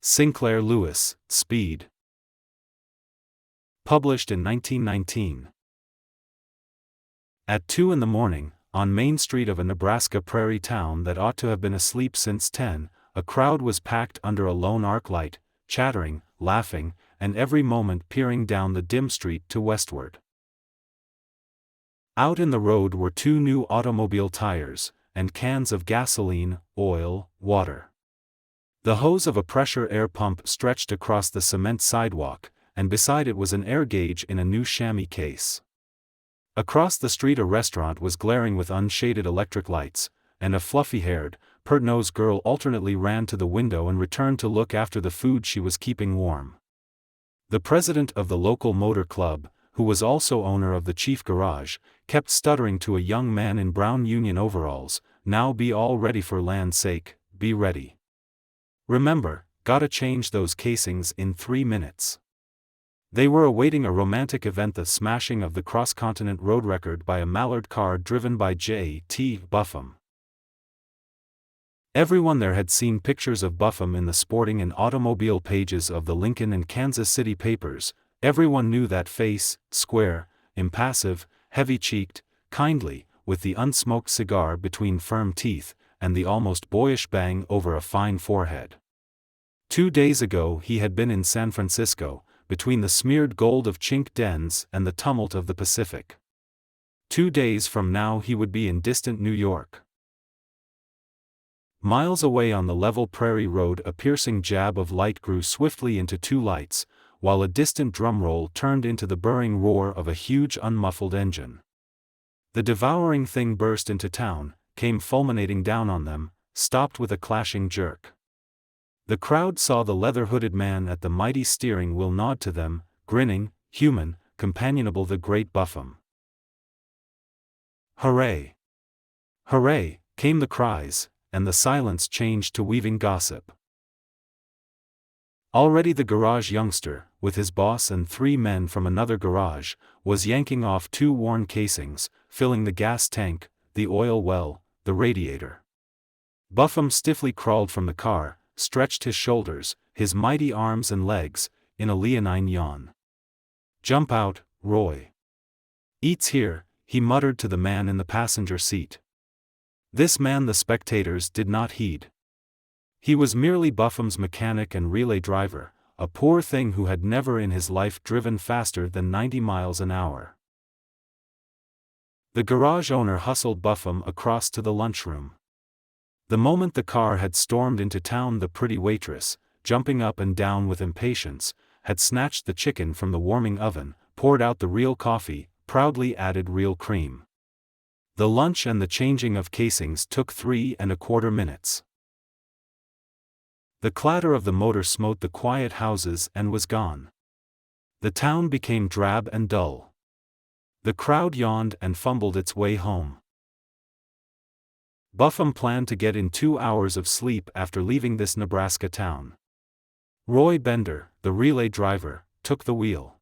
Sinclair Lewis, Speed. Published in 1919. At 2 in the morning, on Main Street of a Nebraska prairie town that ought to have been asleep since 10, a crowd was packed under a lone arc light, chattering, laughing, and every moment peering down the dim street to westward. Out in the road were 2 new automobile tires, and cans of gasoline, oil, water. The hose of a pressure air pump stretched across the cement sidewalk, and beside it was an air gauge in a new chamois case. Across the street a restaurant was glaring with unshaded electric lights, and a fluffy-haired, pert-nosed girl alternately ran to the window and returned to look after the food she was keeping warm. The president of the local motor club, who was also owner of the chief garage, kept stuttering to a young man in brown union overalls, "Now be all ready for land's sake, be ready. Remember, gotta change those casings in 3 minutes." They were awaiting a romantic event, the smashing of the cross-continent road record by a Mallard car driven by J.T. Buffum. Everyone there had seen pictures of Buffum in the sporting and automobile pages of the Lincoln and Kansas City papers. Everyone knew that face, square, impassive, heavy-cheeked, kindly, with the unsmoked cigar between firm teeth, and the almost boyish bang over a fine forehead. 2 days ago he had been in San Francisco, between the smeared gold of chink dens and the tumult of the Pacific. 2 days from now he would be in distant New York. Miles away on the level prairie road a piercing jab of light grew swiftly into 2 lights, while a distant drum roll turned into the burring roar of a huge unmuffled engine. The devouring thing burst into town, came fulminating down on them, stopped with a clashing jerk. The crowd saw the leather-hooded man at the mighty steering wheel nod to them, grinning, human, companionable, the great Buffum. "Hooray! Hooray!" came the cries, and the silence changed to weaving gossip. Already the garage youngster, with his boss and 3 men from another garage, was yanking off 2 worn casings, filling the gas tank, the oil well, the radiator. Buffum stiffly crawled from the car, stretched his shoulders, his mighty arms and legs, in a leonine yawn. "Jump out, Roy. Eats here," he muttered to the man in the passenger seat. This man the spectators did not heed. He was merely Buffum's mechanic and relay driver, a poor thing who had never in his life driven faster than 90 miles an hour. The garage owner hustled Buffum across to the lunchroom. The moment the car had stormed into town, the pretty waitress, jumping up and down with impatience, had snatched the chicken from the warming oven, poured out the real coffee, proudly added real cream. The lunch and the changing of casings took 3¼ minutes. The clatter of the motor smote the quiet houses and was gone. The town became drab and dull. The crowd yawned and fumbled its way home. Buffum planned to get in 2 hours of sleep after leaving this Nebraska town. Roy Bender, the relay driver, took the wheel.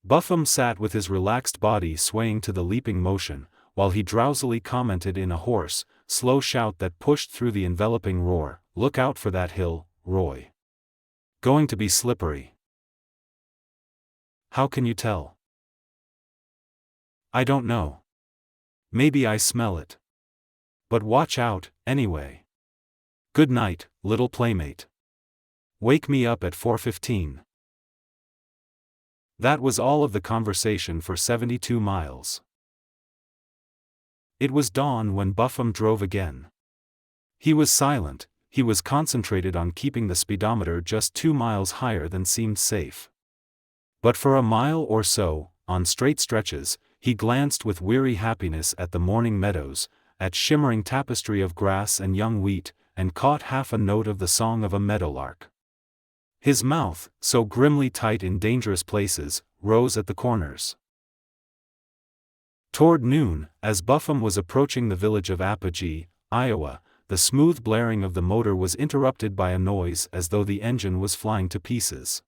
Buffum sat with his relaxed body swaying to the leaping motion, while he drowsily commented in a hoarse, slow shout that pushed through the enveloping roar, "Look out for that hill, Roy. Going to be slippery." "How can you tell?" "I don't know. Maybe I smell it. But watch out, anyway. Good night, little playmate. Wake me up at 4:15. That was all of the conversation for 72 miles. It was dawn when Buffum drove again. He was silent, he was concentrated on keeping the speedometer just 2 miles higher than seemed safe. But for a mile or so, on straight stretches, he glanced with weary happiness at the morning meadows, at shimmering tapestry of grass and young wheat, and caught half a note of the song of a meadowlark. His mouth, so grimly tight in dangerous places, rose at the corners. Toward noon, as Buffum was approaching the village of Apogee, Iowa, the smooth blaring of the motor was interrupted by a noise as though the engine was flying to pieces.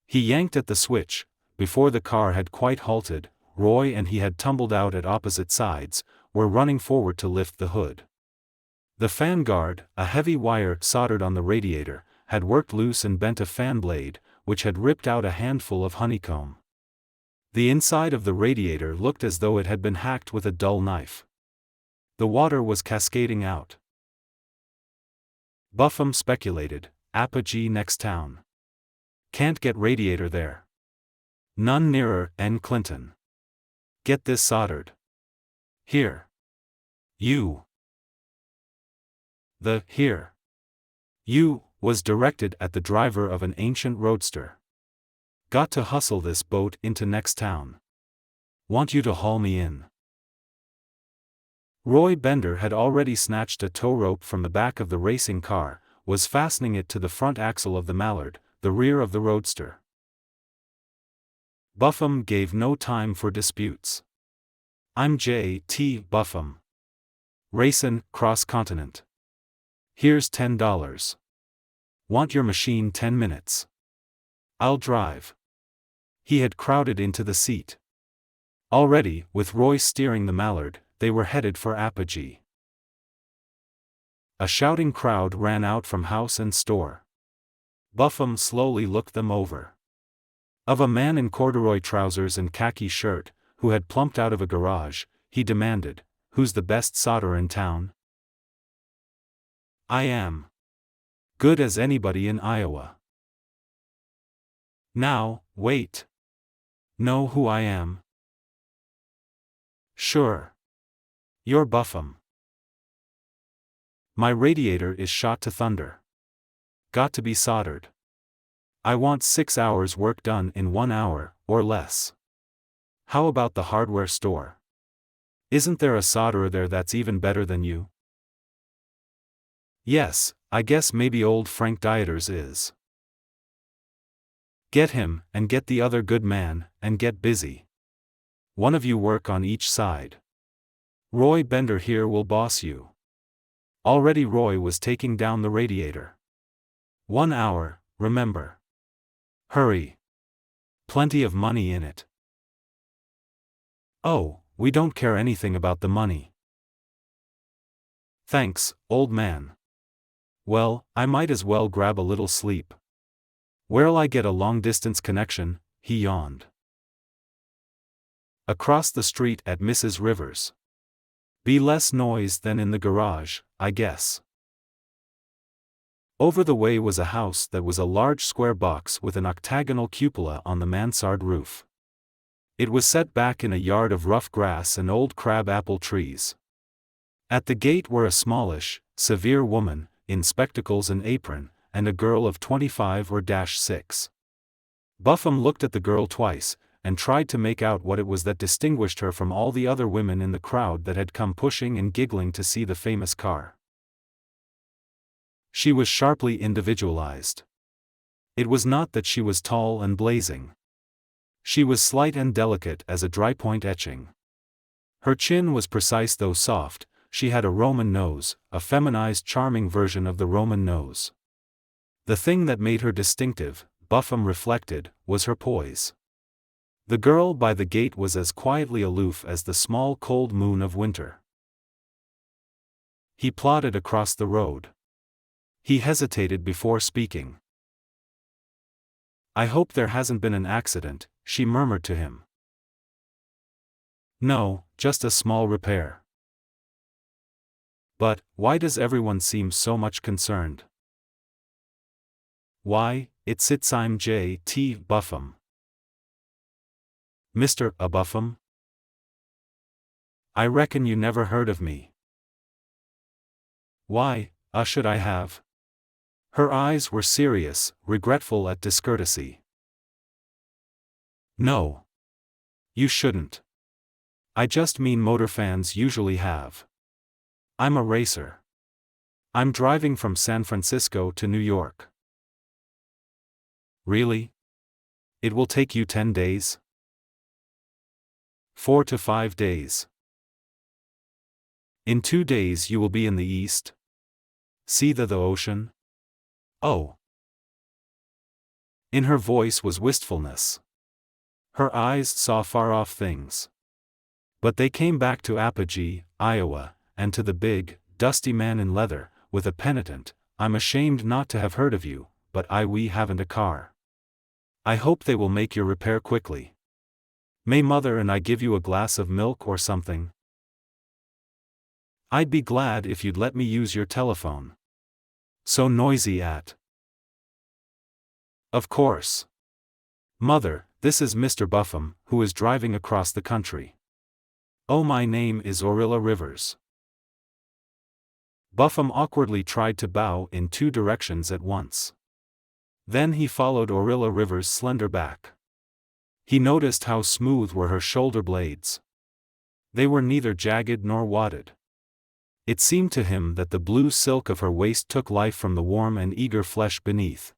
He yanked at the switch. Before the car had quite halted, Roy and he had tumbled out at opposite sides, were running forward to lift the hood. The fan guard, a heavy wire soldered on the radiator, had worked loose and bent a fan blade, which had ripped out a handful of honeycomb. The inside of the radiator looked as though it had been hacked with a dull knife. The water was cascading out. Buffum speculated, Apogee next town. Can't get radiator there. None nearer, N. Clinton. Get this soldered. Here. You. The here. You was directed at the driver of an ancient roadster. Got to hustle this boat into next town. Want you to haul me in. Roy Bender had already snatched a tow rope from the back of the racing car, was fastening it to the front axle of the Mallard, the rear of the roadster. Buffum gave no time for disputes. I'm J.T. Buffum. Racin', cross-continent. Here's $10. Want your machine 10 minutes. I'll drive. He had crowded into the seat. Already, with Roy steering the Mallard, they were headed for Apogee. A shouting crowd ran out from house and store. Buffum slowly looked them over. Of a man in corduroy trousers and khaki shirt, who had plumped out of a garage, he demanded, "Who's the best solderer in town?" "I am. Good as anybody in Iowa." "Now, wait. Know who I am?" "Sure. You're Buffum." "My radiator is shot to thunder. Got to be soldered. I want 6 hours work done in 1 hour, or less. How about the hardware store? Isn't there a solderer there that's even better than you?" "Yes, I guess maybe old Frank Dieters is." "Get him, and get the other good man, and get busy. One of you work on each side. Roy Bender here will boss you." Already Roy was taking down the radiator. 1 hour, remember. Hurry. Plenty of money in it. "Oh, we don't care anything about the money." "Thanks, old man. Well, I might as well grab a little sleep. Where'll I get a long-distance connection?" he yawned. "Across the street at Mrs. Rivers. Be less noise than in the garage, I guess." Over the way was a house that was a large square box with an octagonal cupola on the mansard roof. It was set back in a yard of rough grass and old crab apple trees. At the gate were a smallish, severe woman, in spectacles and apron, and a girl of 25 or 6. Buffum looked at the girl twice, and tried to make out what it was that distinguished her from all the other women in the crowd that had come pushing and giggling to see the famous car. She was sharply individualized. It was not that she was tall and blazing. She was slight and delicate as a dry-point etching. Her chin was precise though soft. She had a Roman nose, a feminized charming version of the Roman nose. The thing that made her distinctive, Buffum reflected, was her poise. The girl by the gate was as quietly aloof as the small cold moon of winter. He plodded across the road. He hesitated before speaking. "I hope there hasn't been an accident," she murmured to him. "No, just a small repair." "But, why does everyone seem so much concerned?" "Why, it's I'm J.T. Buffum." "Mr. Buffum? I reckon you never heard of me." "Why, should I have?" Her eyes were serious, regretful at discourtesy. "No. You shouldn't. I just mean motor fans usually have. I'm a racer. I'm driving from San Francisco to New York." "Really? It will take you 10 days?" 4 to 5 days. In 2 days you will be in the east? See the ocean? Oh. In her voice was wistfulness. Her eyes saw far-off things. But they came back to Apogee, Iowa, and to the big, dusty man in leather, with a penitent, "I'm ashamed not to have heard of you, but we haven't a car. I hope they will make your repair quickly. May Mother and I give you a glass of milk or something? I'd be glad if you'd let me use your telephone. So noisy at." "Of course. Mother, this is Mr. Buffum, who is driving across the country. Oh, my name is Aurilla Rivers." Buffum awkwardly tried to bow in two directions at once. Then he followed Aurilla Rivers' slender back. He noticed how smooth were her shoulder blades. They were neither jagged nor wadded. It seemed to him that the blue silk of her waist took life from the warm and eager flesh beneath.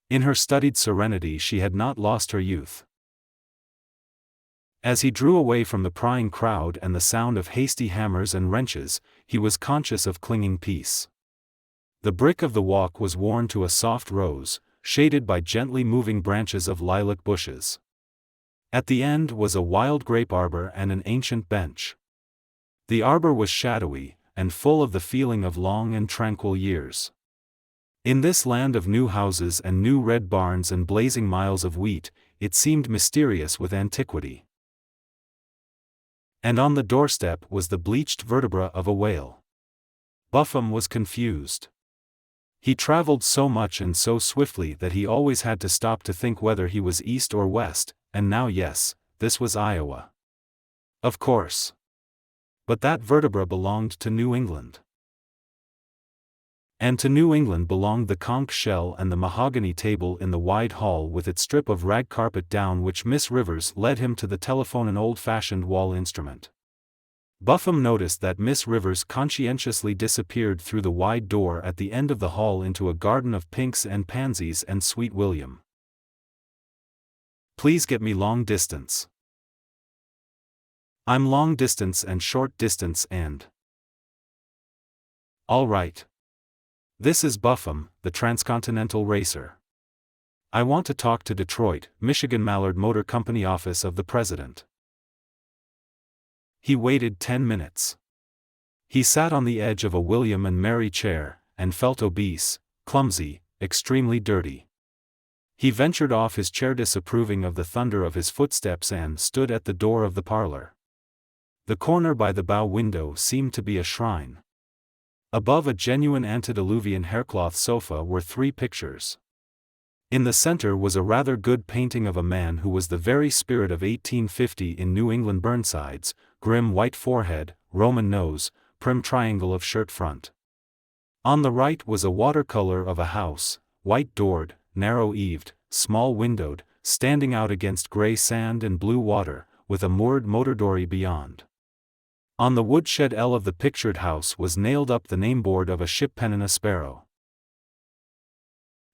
In her studied serenity she had not lost her youth. As he drew away from the prying crowd and the sound of hasty hammers and wrenches, he was conscious of clinging peace. The brick of the walk was worn to a soft rose, shaded by gently moving branches of lilac bushes. At the end was a wild grape arbor and an ancient bench. The arbor was shadowy, and full of the feeling of long and tranquil years. In this land of new houses and new red barns and blazing miles of wheat, it seemed mysterious with antiquity. And on the doorstep was the bleached vertebra of a whale. Buffum was confused. He traveled so much and so swiftly that he always had to stop to think whether he was east or west, and now yes, this was Iowa. Of course. But that vertebra belonged to New England. And to New England belonged the conch shell and the mahogany table in the wide hall with its strip of rag carpet down which Miss Rivers led him to the telephone, an old-fashioned wall instrument. Buffum noticed that Miss Rivers conscientiously disappeared through the wide door at the end of the hall into a garden of pinks and pansies and sweet william. "Please get me long distance. I'm long distance and short distance and..." "All right. This is Buffum, the transcontinental racer. I want to talk to Detroit, Michigan Mallard Motor Company office of the president." He waited 10 minutes. He sat on the edge of a William and Mary chair, and felt obese, clumsy, extremely dirty. He ventured off his chair disapproving of the thunder of his footsteps and stood at the door of the parlor. The corner by the bow window seemed to be a shrine. Above a genuine antediluvian haircloth sofa were 3 pictures. In the center was a rather good painting of a man who was the very spirit of 1850 in New England Burnsides: grim white forehead, Roman nose, prim triangle of shirt front. On the right was a watercolor of a house, white-doored, narrow-eaved, small-windowed, standing out against gray sand and blue water, with a moored motor dory beyond. On the woodshed L of the pictured house was nailed up the name-board of a ship pennon, a sparrow.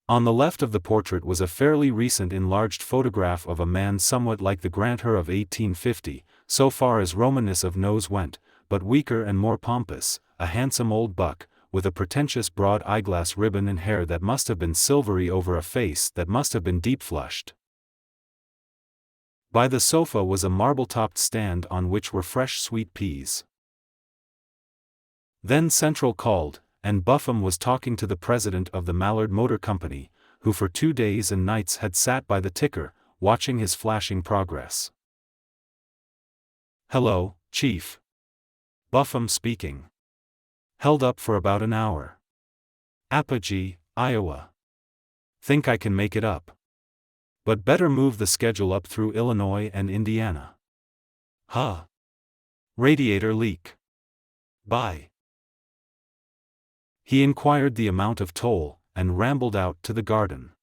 On the left of the portrait was a fairly recent enlarged photograph of a man somewhat like the Grant-Her of 1850, so far as Romanness of nose went, but weaker and more pompous, a handsome old buck, with a pretentious broad eyeglass ribbon and hair that must have been silvery over a face that must have been deep-flushed. By the sofa was a marble-topped stand on which were fresh sweet peas. Then Central called, and Buffum was talking to the president of the Mallard Motor Company, who for 2 days and nights had sat by the ticker, watching his flashing progress. "Hello, Chief. Buffum speaking. Held up for about an hour. Apogee, Iowa. Think I can make it up. But better move the schedule up through Illinois and Indiana. Huh. Radiator leak. Bye." He inquired the amount of toll, and rambled out to the garden.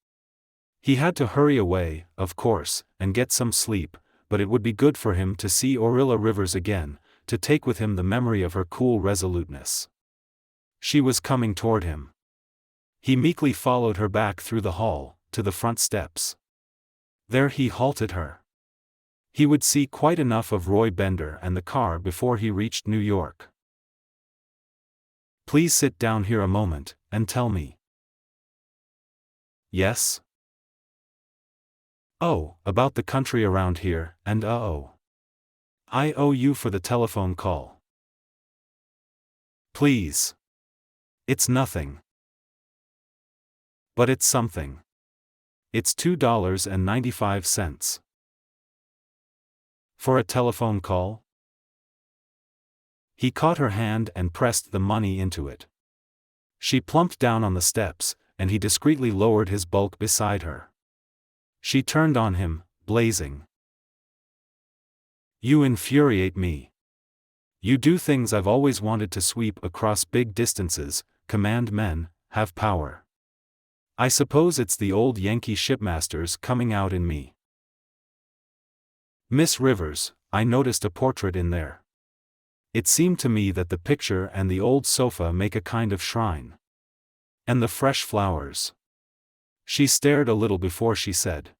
He had to hurry away, of course, and get some sleep, but it would be good for him to see Aurilla Rivers again, to take with him the memory of her cool resoluteness. She was coming toward him. He meekly followed her back through the hall, to the front steps. There he halted her. He would see quite enough of Roy Bender and the car before he reached New York. "Please sit down here a moment, and tell me." "Yes?" "Oh, about the country around here, and I owe you for the telephone call." Please. It's nothing. But it's something. It's $2.95. For a telephone call? He caught her hand and pressed the money into it. She plumped down on the steps, and he discreetly lowered his bulk beside her. She turned on him, blazing. You infuriate me. You do things I've always wanted to: sweep across big distances, command men, have power. I suppose it's the old Yankee shipmasters coming out in me. Miss Rivers, I noticed a portrait in there. It seemed to me that the picture and the old sofa make a kind of shrine. And the fresh flowers. She stared a little before she said.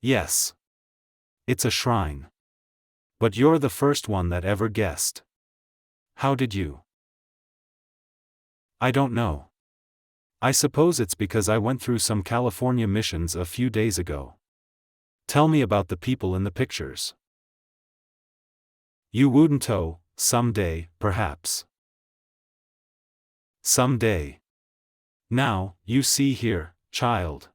Yes. It's a shrine. But you're the first one that ever guessed. How did you? I don't know. I suppose it's because I went through some California missions a few days ago. Tell me about the people in the pictures. You wouldn't know, someday, perhaps. Someday. Now, you see here, child.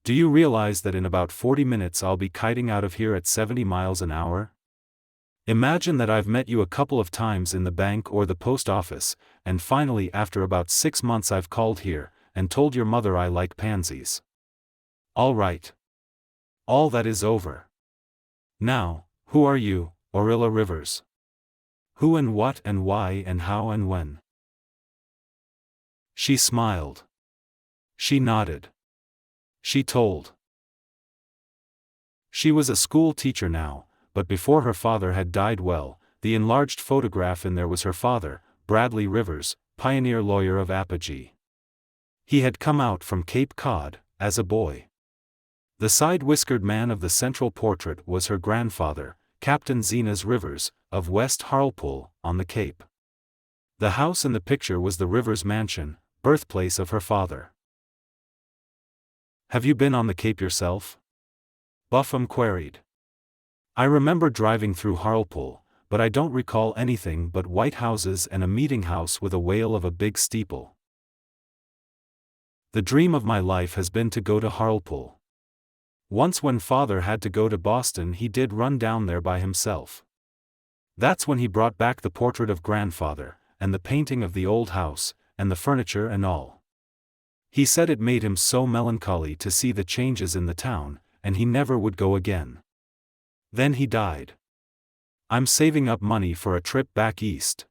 Do you realize that in about 40 minutes I'll be kiting out of here at 70 miles an hour? Imagine that I've met you a couple of times in the bank or the post office, and finally after about 6 months I've called here, and told your mother I like pansies. All right. All that is over. Now, who are you, Aurilla Rivers? Who and what and why and how and when? She smiled. She nodded. She told. She was a school teacher now, but before her father had died, well, the enlarged photograph in there was her father, Bradley Rivers, pioneer lawyer of Apogee. He had come out from Cape Cod, as a boy. The side-whiskered man of the central portrait was her grandfather, Captain Zenas Rivers, of West Hartlepool, on the Cape. The house in the picture was the Rivers mansion, birthplace of her father. Have you been on the Cape yourself? Buffum queried. I remember driving through Hartlepool, but I don't recall anything but white houses and a meeting house with a whale of a big steeple. The dream of my life has been to go to Hartlepool. Once when father had to go to Boston he did run down there by himself. That's when he brought back the portrait of grandfather, and the painting of the old house, and the furniture and all. He said it made him so melancholy to see the changes in the town, and he never would go again. Then he died. I'm saving up money for a trip back east.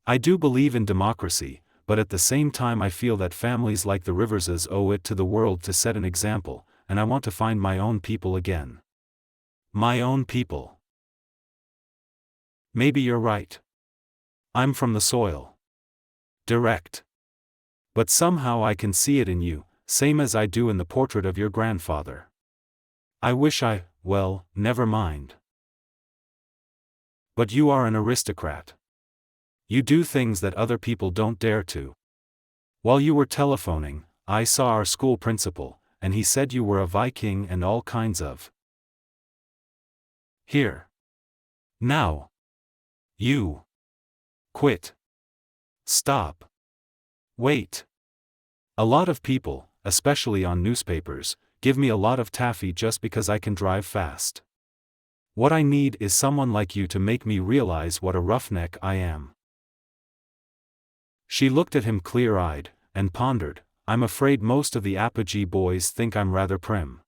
I do believe in democracy, but at the same time I feel that families like the Riverses owe it to the world to set an example, and I want to find my own people again. My own people. Maybe you're right. I'm from the soil. Direct. But somehow I can see it in you, same as I do in the portrait of your grandfather. I wish well, never mind. But you are an aristocrat. You do things that other people don't dare to. While you were telephoning, I saw our school principal, and he said you were a Viking and all kinds of. Here. Now. You. Quit. Stop. Wait. A lot of people, especially on newspapers, give me a lot of taffy just because I can drive fast. What I need is someone like you to make me realize what a roughneck I am. She looked at him clear-eyed, and pondered. I'm afraid most of the Apogee boys think I'm rather prim.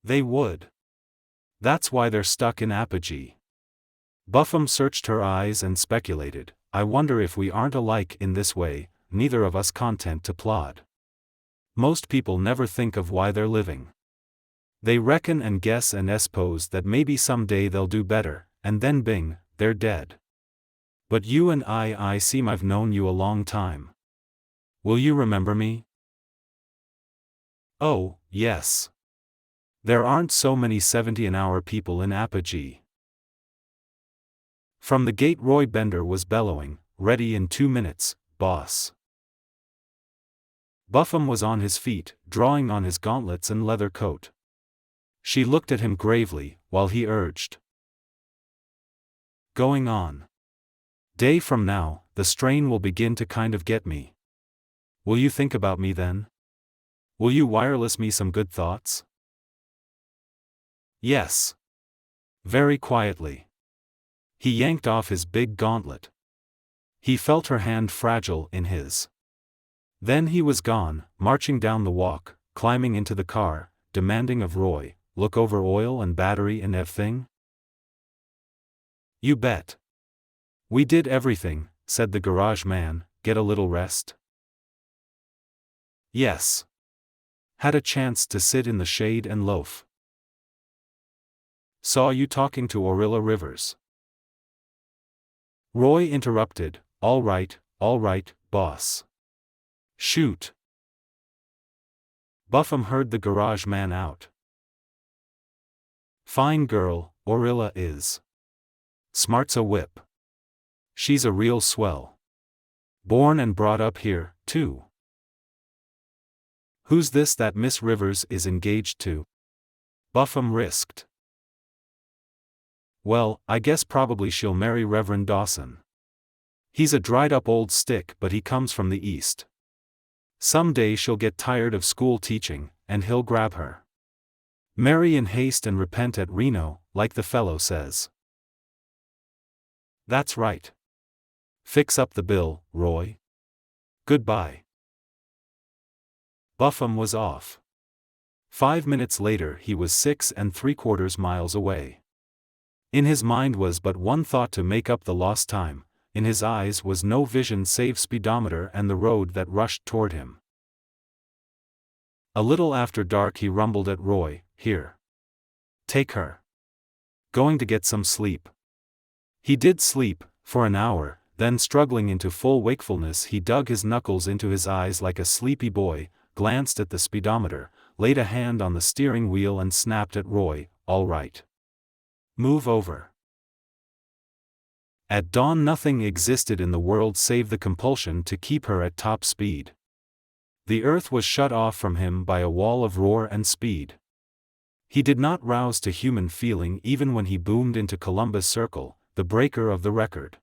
They would. That's why they're stuck in Apogee. Buffum searched her eyes and speculated, I wonder if we aren't alike in this way, neither of us content to plod. Most people never think of why they're living. They reckon and guess and suppose that maybe someday they'll do better, and then bing, they're dead. But you and I seem I've known you a long time. Will you remember me? Oh, yes. There aren't so many 70-an-hour people in Apogee. From the gate Roy Bender was bellowing, ready in 2 minutes, boss. Buffum was on his feet, drawing on his gauntlets and leather coat. She looked at him gravely, while he urged. Going on. Day from now, the strain will begin to kind of get me. Will you think about me then? Will you wireless me some good thoughts? Yes. Very quietly. He yanked off his big gauntlet. He felt her hand fragile in his. Then he was gone, marching down the walk, climbing into the car, demanding of Roy, "Look over oil and battery and everything?" "You bet. We did everything," said the garage man. "Get a little rest?" "Yes. Had a chance to sit in the shade and loaf." "Saw you talking to Aurilla Rivers." Roy interrupted, all right, boss. Shoot." Buffum heard the garage man out. "Fine girl, Aurilla is. Smart's a whip. She's a real swell. Born and brought up here, too." "Who's this that Miss Rivers is engaged to?" Buffum risked. "Well, I guess probably she'll marry Reverend Dawson. He's a dried-up old stick, but he comes from the East. Some day she'll get tired of school teaching, and he'll grab her. Marry in haste and repent at Reno, like the fellow says." "That's right. Fix up the bill, Roy. Goodbye." Buffum was off. 5 minutes later he was 6¾ miles away. In his mind was but one thought to make up the lost time, in his eyes was no vision save speedometer and the road that rushed toward him. A little after dark he rumbled at Roy, "Here. Take her. Going to get some sleep." He did sleep, for an hour, then struggling into full wakefulness he dug his knuckles into his eyes like a sleepy boy, glanced at the speedometer, laid a hand on the steering wheel and snapped at Roy, "All right. Move over." At dawn nothing existed in the world save the compulsion to keep her at top speed. The earth was shut off from him by a wall of roar and speed. He did not rouse to human feeling even when he boomed into Columbus Circle, the breaker of the record.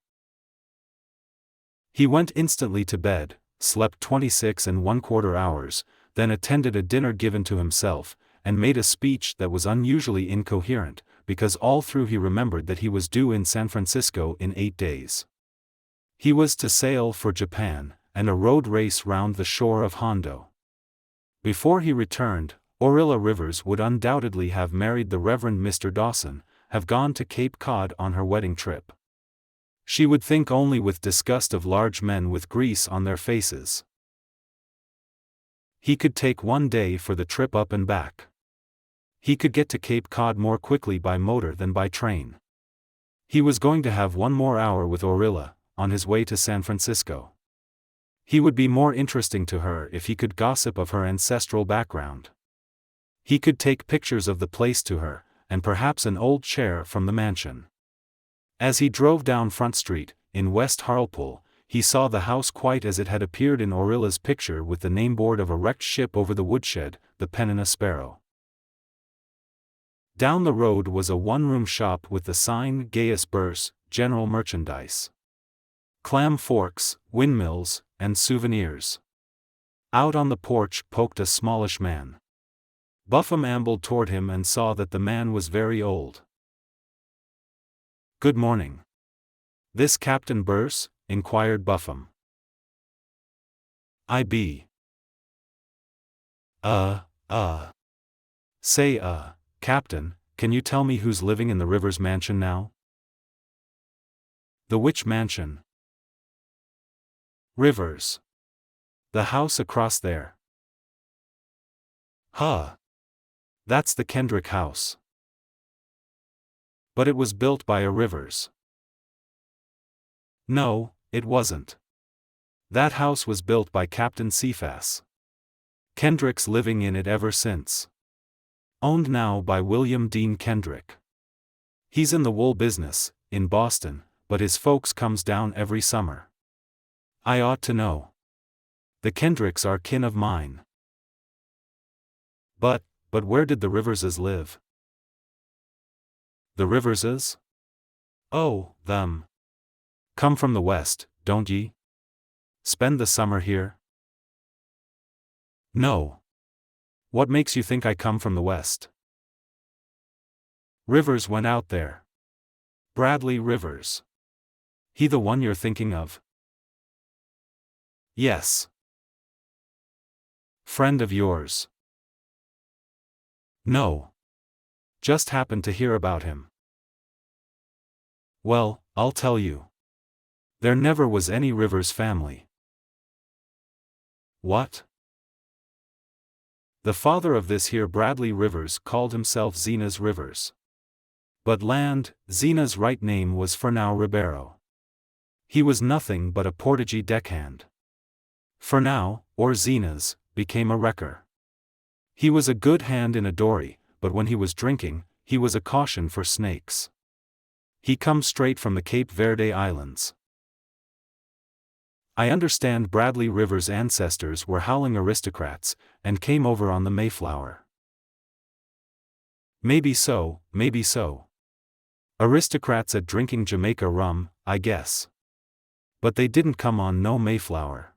He went instantly to bed, slept 26¼ hours, then attended a dinner given to himself, and made a speech that was unusually incoherent, because all through he remembered that he was due in San Francisco in 8 days. He was to sail for Japan, and a road race round the shore of Hondo. Before he returned, Aurilla Rivers would undoubtedly have married the Reverend Mr. Dawson, have gone to Cape Cod on her wedding trip. She would think only with disgust of large men with grease on their faces. He could take 1 day for the trip up and back. He could get to Cape Cod more quickly by motor than by train. He was going to have 1 more hour with Aurilla, on his way to San Francisco. He would be more interesting to her if he could gossip of her ancestral background. He could take pictures of the place to her, and perhaps an old chair from the mansion. As he drove down Front Street, in West Hartlepool, he saw the house quite as it had appeared in Aurilla's picture with the nameboard of a wrecked ship over the woodshed, the Pen and a Sparrow. Down the road was a one-room shop with the sign Gaius Burse, General Merchandise. Clam forks, windmills, and souvenirs. Out on the porch poked a smallish man. Buffum ambled toward him and saw that the man was very old. "Good morning. This Captain Burse?" inquired Buffum. "I be. Say, Captain, can you tell me who's living in the Rivers mansion now?" "The which mansion?" "Rivers. The house across there." "Huh. That's the Kendrick house." "But it was built by a Rivers." "No, it wasn't. That house was built by Captain Cephas. Kendrick's living in it ever since. Owned now by William Dean Kendrick. He's in the wool business, in Boston, but his folks comes down every summer. I ought to know. The Kendricks are kin of mine." But where did the Riverses live?" "The Riverses? Oh, them. Come from the west, don't ye? Spend the summer here? No. What makes you think I come from the west? Rivers went out there. Bradley Rivers. He the one you're thinking of? Yes. Friend of yours? No. Just happened to hear about him. Well, I'll tell you. There never was any Rivers family. What? The father of this here Bradley Rivers called himself Zenas Rivers. But land, Zena's right name was Fernão Ribeiro. He was nothing but a portagee deckhand. Fernão, or Zenas, became a wrecker. He was a good hand in a dory, but when he was drinking, he was a caution for snakes. He come straight from the Cape Verde Islands. I understand Bradley Rivers' ancestors were howling aristocrats, and came over on the Mayflower. Maybe so, maybe so. Aristocrats at drinking Jamaica rum, I guess. But they didn't come on no Mayflower.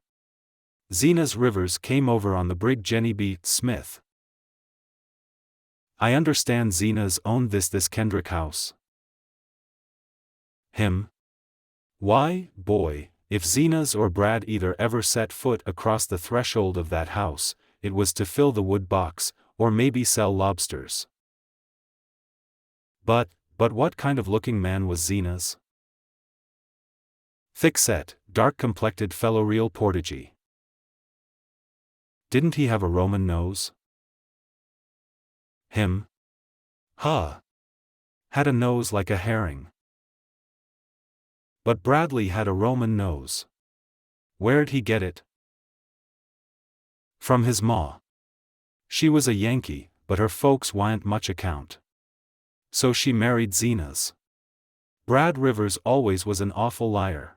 Zenas Rivers came over on the brig Jenny B. Smith. I understand Zenas owned this Kendrick house. Him? Why, boy, if Zenas or Brad either ever set foot across the threshold of that house, it was to fill the wood box, or maybe sell lobsters. But what kind of looking man was Zenas? Thick-set, dark-complected fellow real portagee. Didn't he have a Roman nose? Him? Huh. Had a nose like a herring. But Bradley had a Roman nose. Where'd he get it? From his ma. She was a Yankee, but her folks wa'n't much account. So she married Zenas. Brad Rivers always was an awful liar.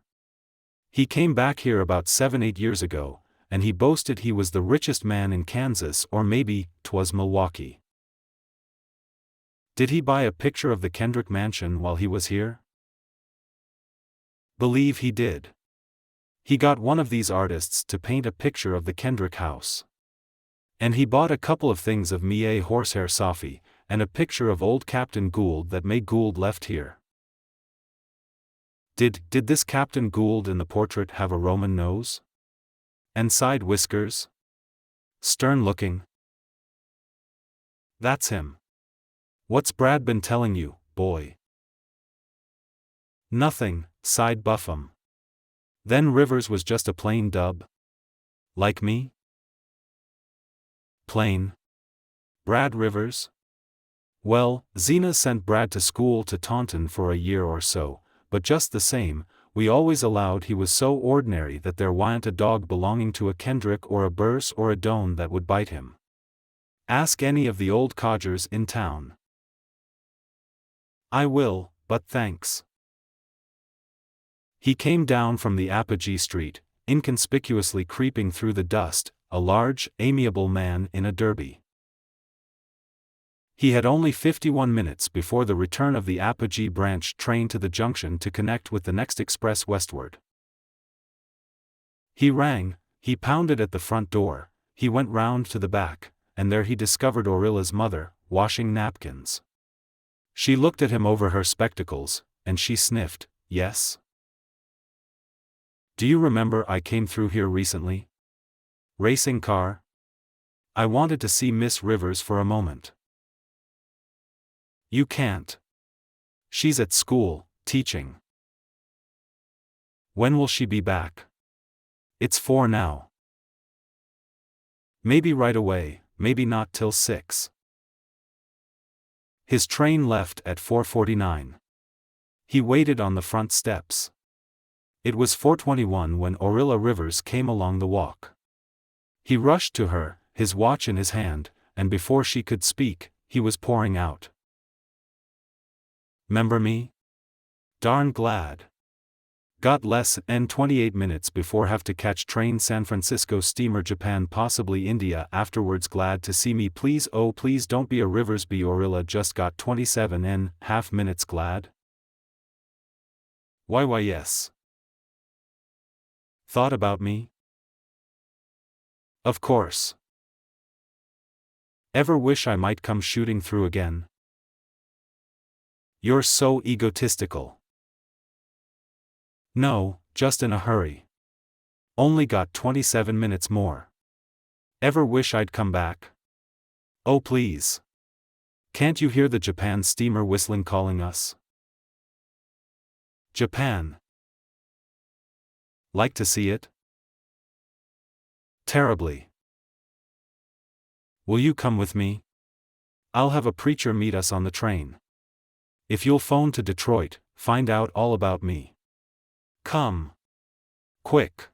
He came back here about 7-8 years ago, and he boasted he was the richest man in Kansas, or maybe 'twas Milwaukee. Did he buy a picture of the Kendrick mansion while he was here? Believe he did. He got one of these artists to paint a picture of the Kendrick house. And he bought a couple of things of Mie Horsehair Safi, and a picture of old Captain Gould that May Gould left here. Did this Captain Gould in the portrait have a Roman nose? And side whiskers? Stern-looking? That's him. What's Brad been telling you, boy? Nothing, sighed Buffum. Then Rivers was just a plain dub? Like me? Plain? Brad Rivers? Well, Zenas sent Brad to school to Taunton for a year or so, but just the same, we always allowed he was so ordinary that there wa'n't a dog belonging to a Kendrick or a Burse or a Doane that would bite him. Ask any of the old codgers in town. I will, but thanks. He came down from the Apogee street, inconspicuously creeping through the dust, a large, amiable man in a derby. He had only 51 minutes before the return of the Apogee branch train to the junction to connect with the next express westward. He rang, he pounded at the front door, he went round to the back, and there he discovered Aurilla's mother, washing napkins. She looked at him over her spectacles, and she sniffed, yes? Do you remember I came through here recently? Racing car? I wanted to see Miss Rivers for a moment. You can't. She's at school, teaching. When will she be back? It's 4 now. Maybe right away, maybe not till 6. His train left at 4:49. He waited on the front steps. It was 4:21 when Aurilla Rivers came along the walk. He rushed to her, his watch in his hand, and before she could speak, he was pouring out. "'Member me? Darn glad. Got less than 28 minutes before have to catch train San Francisco steamer Japan possibly India afterwards glad to see me please oh please don't be a Rivers be Aurilla just got 27 and half minutes glad. Why yes. Thought about me? Of course. Ever wish I might come shooting through again? You're so egotistical. No, just in a hurry. Only got 27 minutes more. Ever wish I'd come back? Oh please. Can't you hear the Japan steamer whistling calling us? Japan. Like to see it? Terribly. Will you come with me? I'll have a preacher meet us on the train. If you'll phone to Detroit, find out all about me. Come. Quick.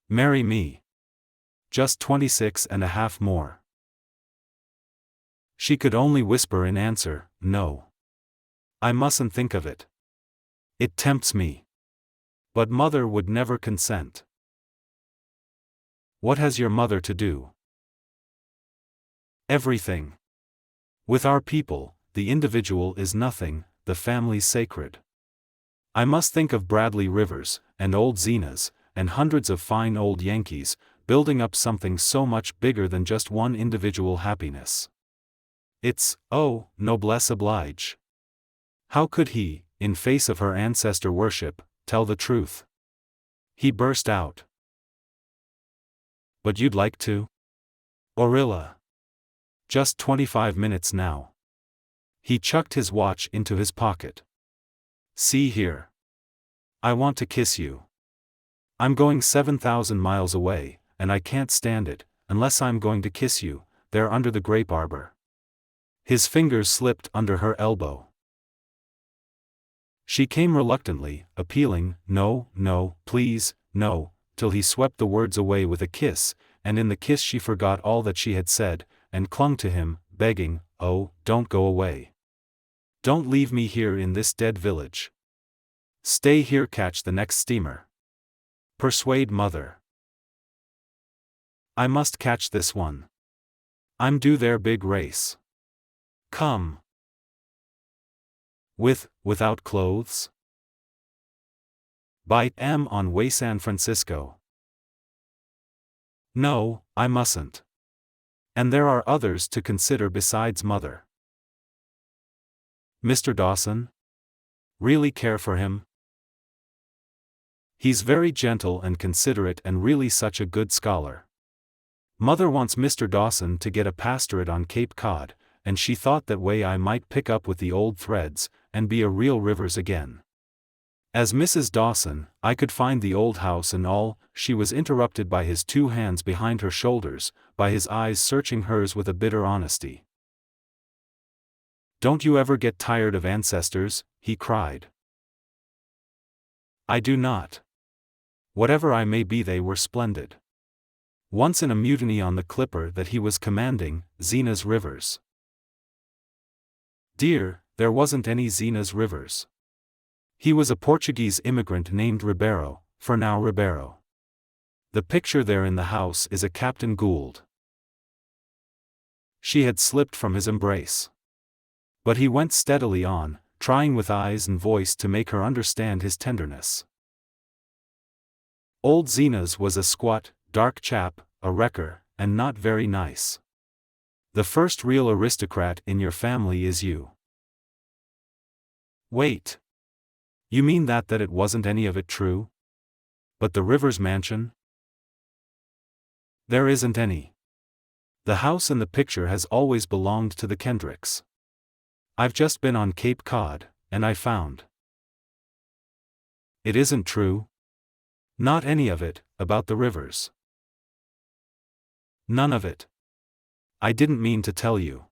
Marry me. Just 26 and a half more. She could only whisper in answer, no. I mustn't think of it. It tempts me. But mother would never consent. What has your mother to do? Everything. With our people, the individual is nothing, the family's sacred. I must think of Bradley Rivers, and old Zenas, and hundreds of fine old Yankees, building up something so much bigger than just one individual happiness. It's, oh, noblesse oblige. How could he, in face of her ancestor worship, tell the truth? He burst out. But you'd like to? Aurilla. Just 25 minutes now. He chucked his watch into his pocket. See here. I want to kiss you. I'm going 7,000 miles away, and I can't stand it, unless I'm going to kiss you, there under the grape arbor. His fingers slipped under her elbow. She came reluctantly, appealing, no, no, please, no, till he swept the words away with a kiss, and in the kiss she forgot all that she had said, and clung to him, begging, oh, don't go away. Don't leave me here in this dead village. Stay here, catch the next steamer. Persuade mother. I must catch this one. I'm due their big race. Come. Without clothes? By M. on way San Francisco. No, I mustn't. And there are others to consider besides mother. Mr. Dawson? Really care for him? He's very gentle and considerate and really such a good scholar. Mother wants Mr. Dawson to get a pastorate on Cape Cod, and she thought that way I might pick up with the old threads, and be a real Rivers again. As Mrs. Dawson, I could find the old house and all. She was interrupted by his two hands behind her shoulders, by his eyes searching hers with a bitter honesty. Don't you ever get tired of ancestors? He cried. I do not. Whatever I may be, they were splendid. Once in a mutiny on the clipper that he was commanding, Zenas Rivers. Dear, there wasn't any Zenas Rivers. He was a Portuguese immigrant named Ribeiro, for now Ribeiro. The picture there in the house is a Captain Gould. She had slipped from his embrace. But he went steadily on, trying with eyes and voice to make her understand his tenderness. Old Zenas was a squat, dark chap, a wrecker, and not very nice. The first real aristocrat in your family is you. Wait. You mean that it wasn't any of it true? But the Rivers mansion? There isn't any. The house in the picture has always belonged to the Kendricks. I've just been on Cape Cod, and I found. It isn't true? Not any of it, about the Rivers. None of it. I didn't mean to tell you.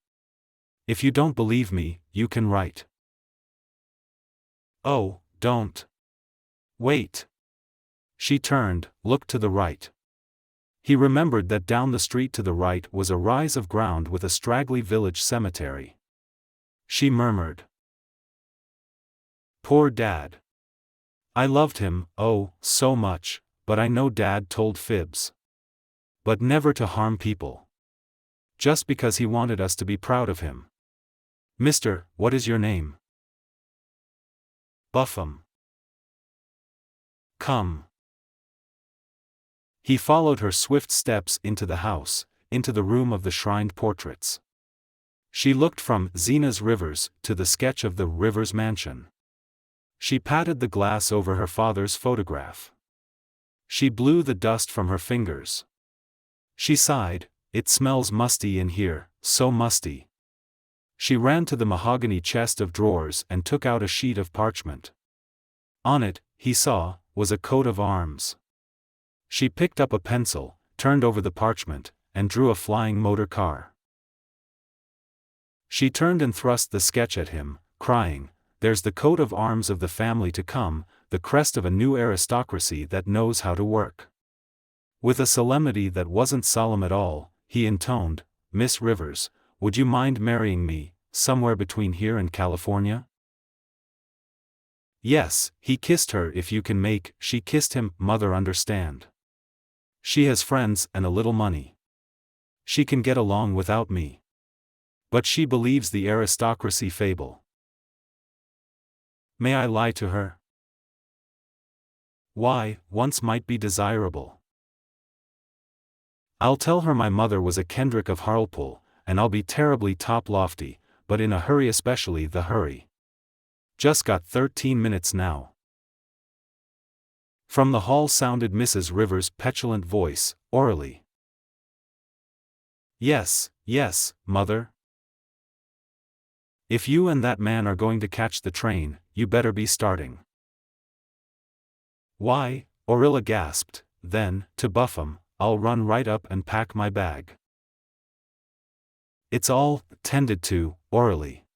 If you don't believe me, you can write. Oh, don't. Wait. She turned, looked to the right. He remembered that down the street to the right was a rise of ground with a straggly village cemetery. She murmured. Poor Dad. I loved him, oh, so much, but I know Dad told fibs. But never to harm people. Just because he wanted us to be proud of him. Mister, what is your name? Buffum. Come. He followed her swift steps into the house, into the room of the shrined portraits. She looked from Zena's Rivers to the sketch of the Rivers mansion. She patted the glass over her father's photograph. She blew the dust from her fingers. She sighed, "It smells musty in here, so musty." She ran to the mahogany chest of drawers and took out a sheet of parchment. On it, he saw, was a coat of arms. She picked up a pencil, turned over the parchment, and drew a flying motor car. She turned and thrust the sketch at him, crying, "There's the coat of arms of the family to come, the crest of a new aristocracy that knows how to work." With a solemnity that wasn't solemn at all, he intoned, "Miss Rivers, would you mind marrying me, somewhere between here and California?" "Yes," he kissed her. "If you can make," she kissed him, "Mother understand. She has friends and a little money. She can get along without me. But she believes the aristocracy fable. May I lie to her? Why, once might be desirable. I'll tell her my mother was a Kendrick of Hartlepool, and I'll be terribly top-lofty, but in a hurry, especially the hurry. Just got 13 minutes now." From the hall sounded Mrs. Rivers' petulant voice, orally. "Yes, yes, Mother. If you and that man are going to catch the train, you better be starting." "Why?" Aurilla gasped, then, to Buffum, "I'll run right up and pack my bag." "It's all tended to, orally.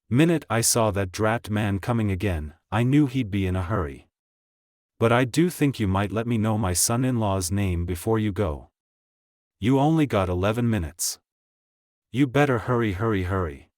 Minute I saw that drat man coming again, I knew he'd be in a hurry. But I do think you might let me know my son-in-law's name before you go. You only got 11 minutes. You better hurry, hurry, hurry."